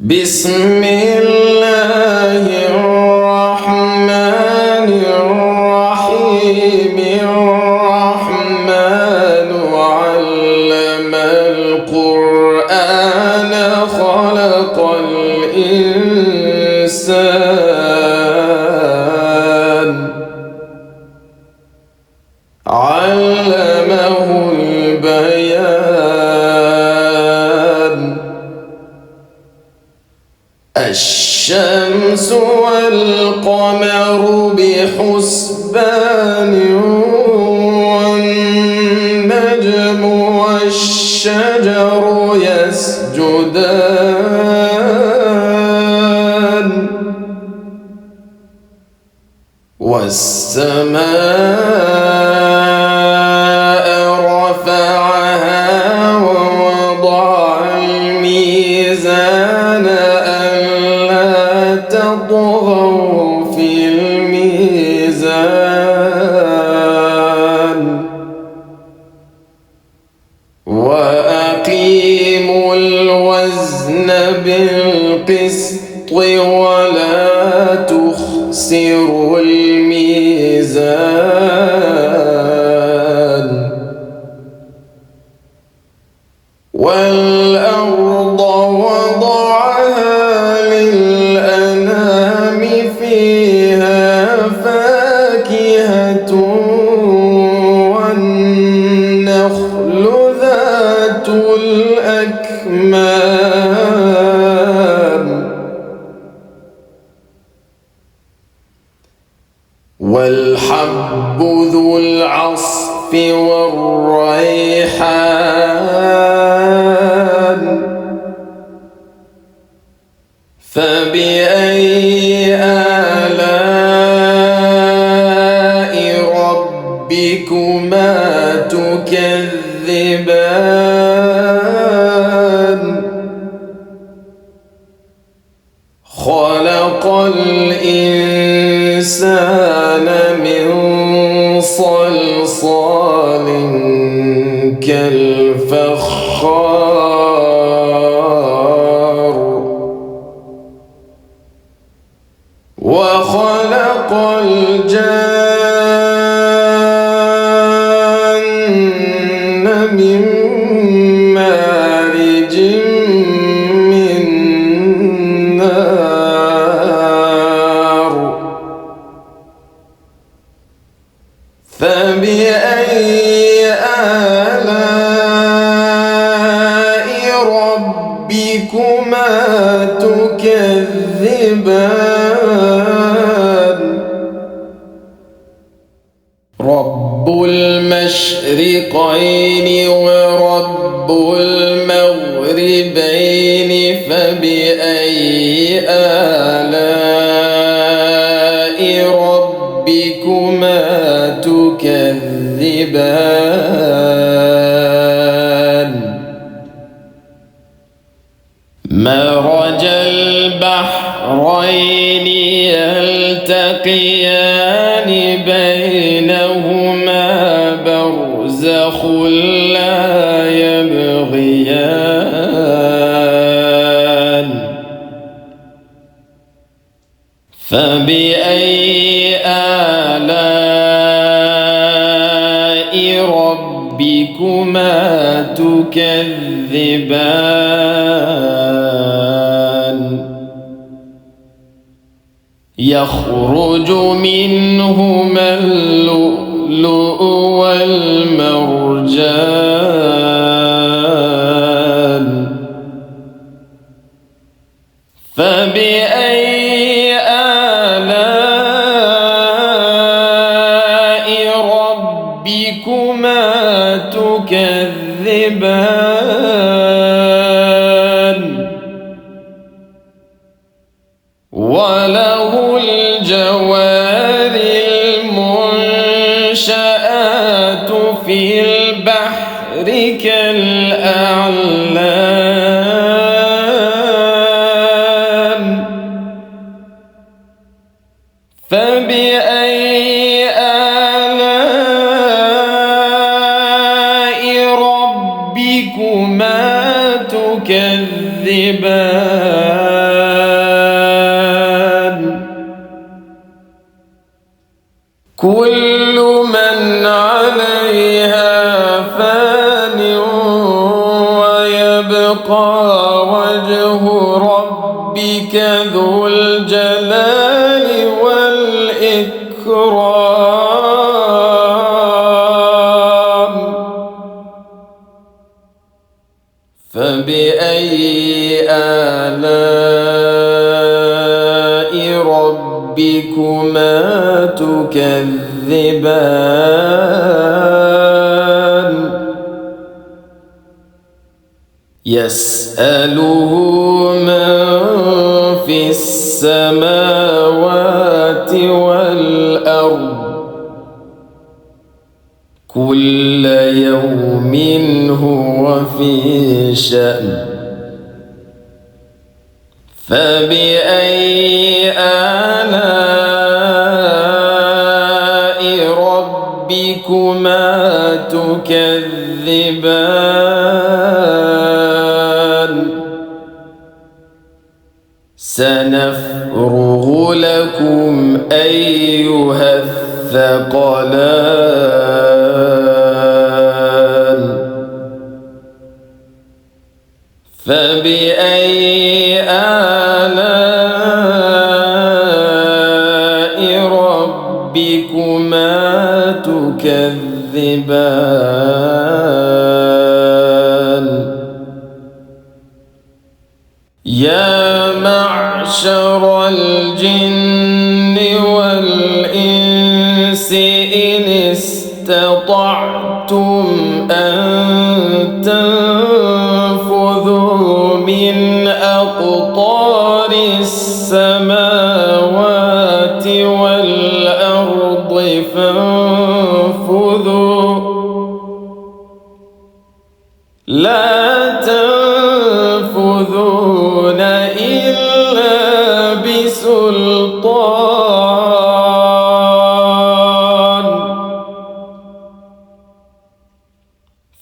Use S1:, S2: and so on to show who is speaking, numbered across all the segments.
S1: بسم الله الرحمن الرحيم الرحمن علم القرآن خلق الإنسان علمه البيان الشمس والقمر بحسبان والنجم والشجر يسجدان والسماء رفعها ووضع الميزان تطغوا في الميزان وأقيموا الوزن بالقسط ولا تخسروا الميزان والأرض وضعها للأنام فيها فاكهة والنخل ذات الأكمام والحب ذو العصف والريحان فبأي آلاء ربكما تكذبان خلق الإنسان من صلصال كالفخار وخلق الجن من مارج من نار فبأي آلاء ربكما تكذبان رب المشرقين ورب المغربين فبأي آلاء ربكما تكذبان مرج البحرين يلتقيان بينهما برزخ لا يبغيان فبأي آلاء ربكما تكذبان يخرج منهما اللؤلؤ والمرجان فبأي آلاء ربكما تكذبان وله الجوار المنشآت في البحر كالأعلام فبأي آلاء ربكما ربكما تكذبان. وله الجوار المنشآت في البحر كالأعلام فبأي آلاء ربكما تكذبان وله الجوار المنشآت في البحر كالأعلام فبأي آلاء ربكما تكذبان. وله الجوار المنشآت في البحر كالأعلام فبأي آلاء ربكما تكذبان كل من عليها فان ويبقى وجه ربك ذو الجلال والإكرام فبأي آلاء ربكما تكذبان يسأله من في السماوات والأرض كل يوم هو في شأن فبأي آلاء ربكما تكذبان سنفرغ لكم أيها الثقلان فبأي آلاء ربكما تكذبان يا معشر الجن والإنس إن استطعتم أن تنفذوا من أقطار السماوات والأرض فانفذوا لا تنفذون إلا بسلطان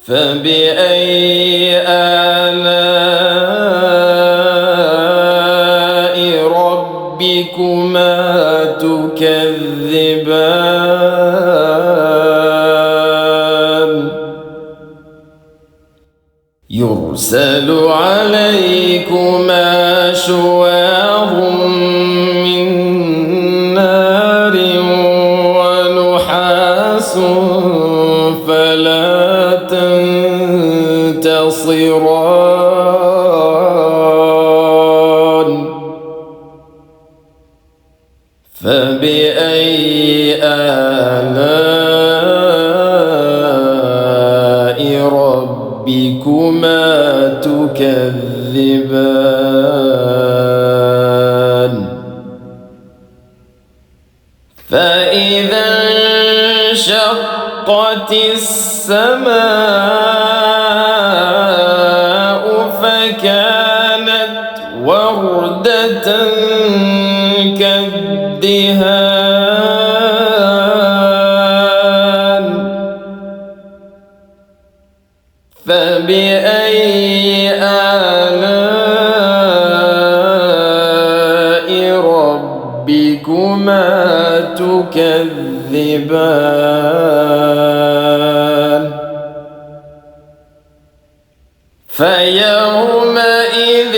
S1: فبأي آلاء ربكما تكذبان يرسل عليكما شواظ من نار ونحاس فلا تنتصران فبأي آلاء ربكما تكذبان فإذا انشقت السماء فكانت وردة كالدهان فبأي آلاء ربكما تكذبان فيومئذ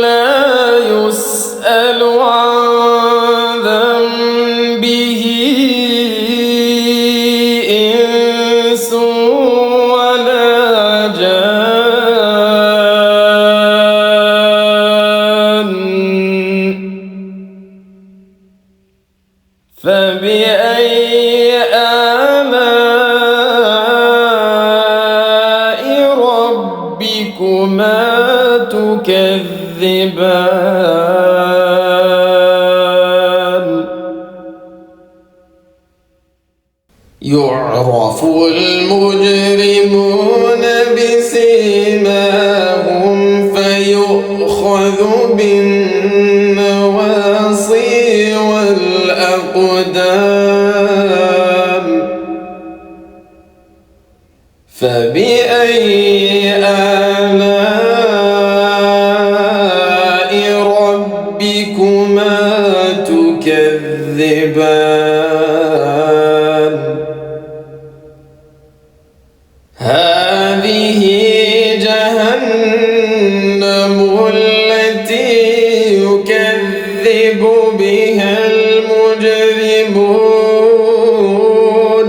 S1: لا يسأل عن ذنبه إنس ولا جان فبأي آلاء ربكما تكذبان يعرف المجرمون بسيماهم فيؤخذ بالنواصي والأقدام فبأي آلاء ربكما تكذبان يكذب بها المجرمون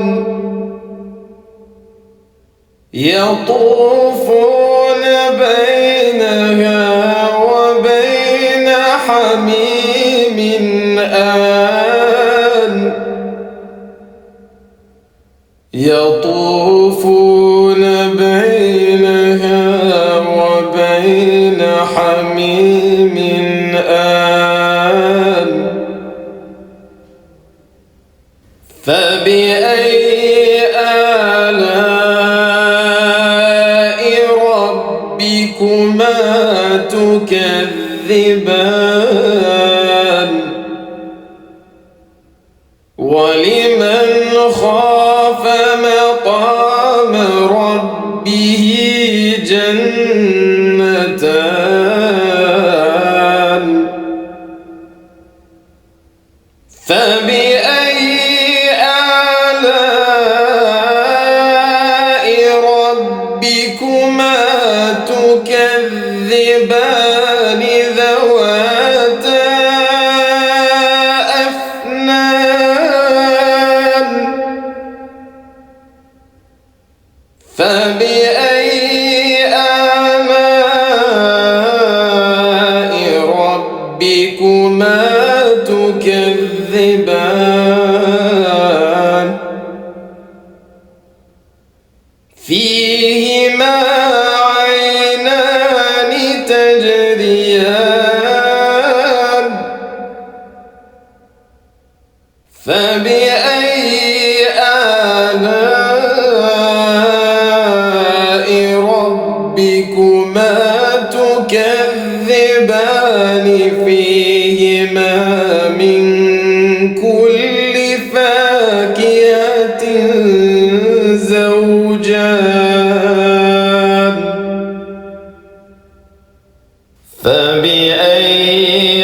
S1: يطوفون بينها وبين حميم آن يطوفون بينها وبين حميم آن فبأي آلاء ربكما تكذبان ولمن خاف مقام ربه جنتان فبأي آلاء ربكما تكذبان ذواتا أفنان فبأي آلاء ربكما تكذبان فيهما عينان تجريان فبأي آلاء ربكما تكذبان فيهما من كل فاكهة زوجان فبأي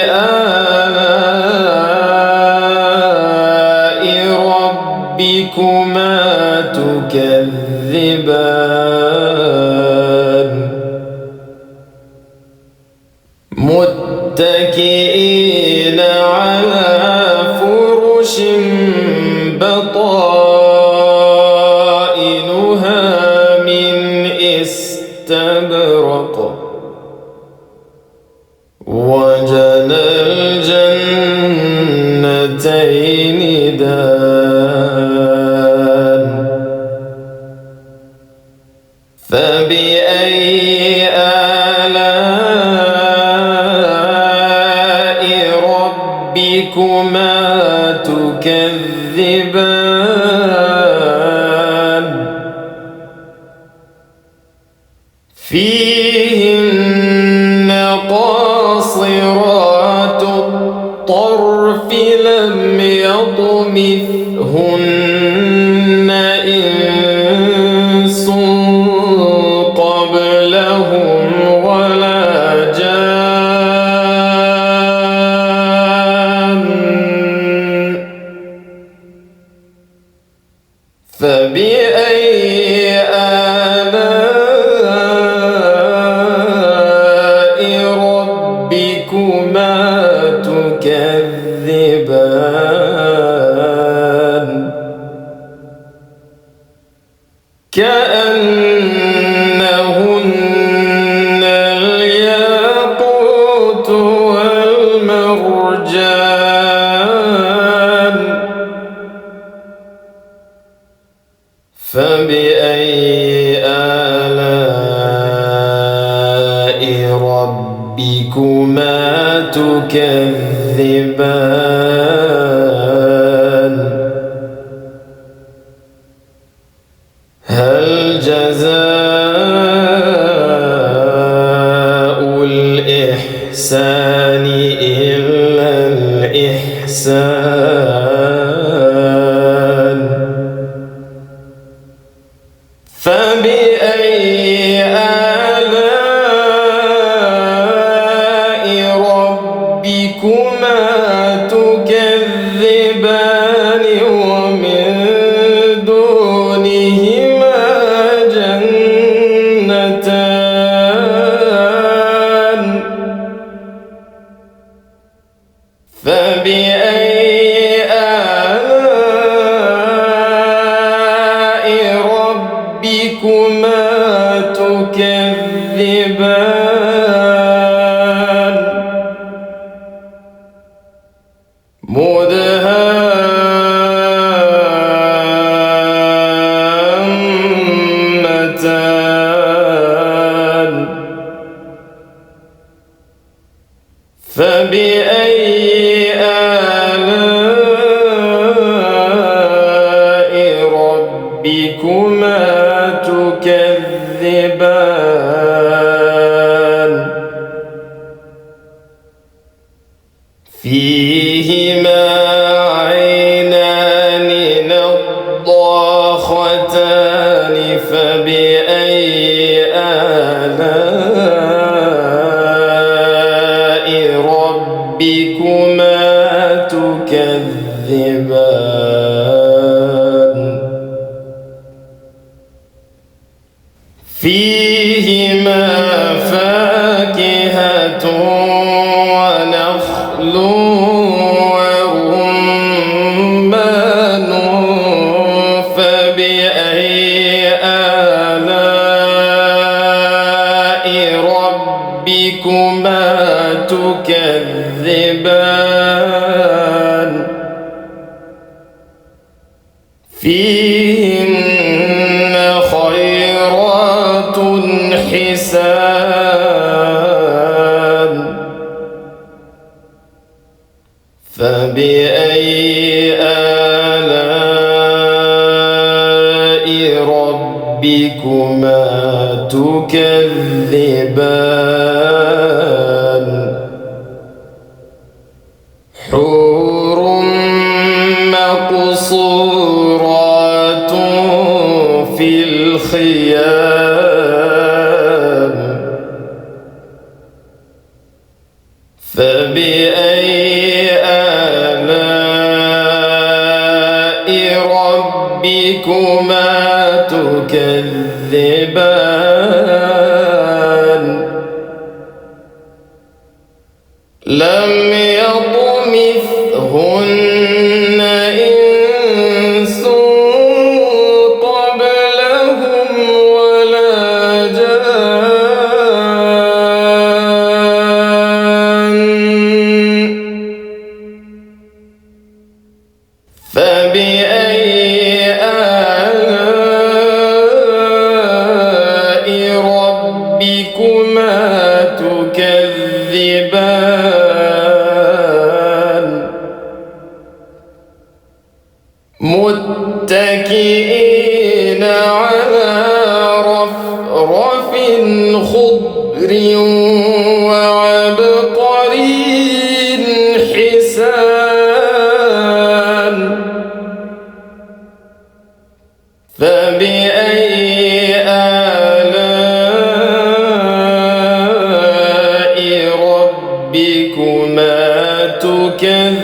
S1: آلاء ربكما تكذبان متكئين على فرش بطائنها من استبرق وجنى الجنتين دان فبأي آلاء ربكما تكذبان فيهن قاصرات الطرف لم يطمثهن إنس قبلهم ولا جان فبأي آلاء ربكما تكذبان كأنهن الياقوت والمرجان فبأي آلاء ربكما تكذبان هل جزاء الإحسان إلا الإحسان فبأي آلاء ربكما تكذبان ومن دونهما جنتان فبأي آلاء ربكما تكذبان مدهامتان فبأي آلاء ربكما تكذبان فيهما عينان نضاختان فبأي آلاء ربكما تكذبان فيهما فاكهة ونخل ورمان فبأي آلاء ربكما تكذبان فيهن خيرات حسان فبأي آلاء ربكما تكذبان حور مقصورات في الخيام فبأي آلاء ربكما تكذبان لم يطمثهن إنس قبلهم ولا جان فبأي آلاء ربكما تكذبان متكئين على رفرف خضر وعبقري حسان فبأي آلاء ربكما تكذبان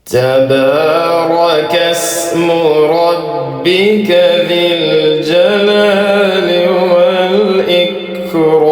S1: تبارك اسم ربك ذي الجلال والإكرام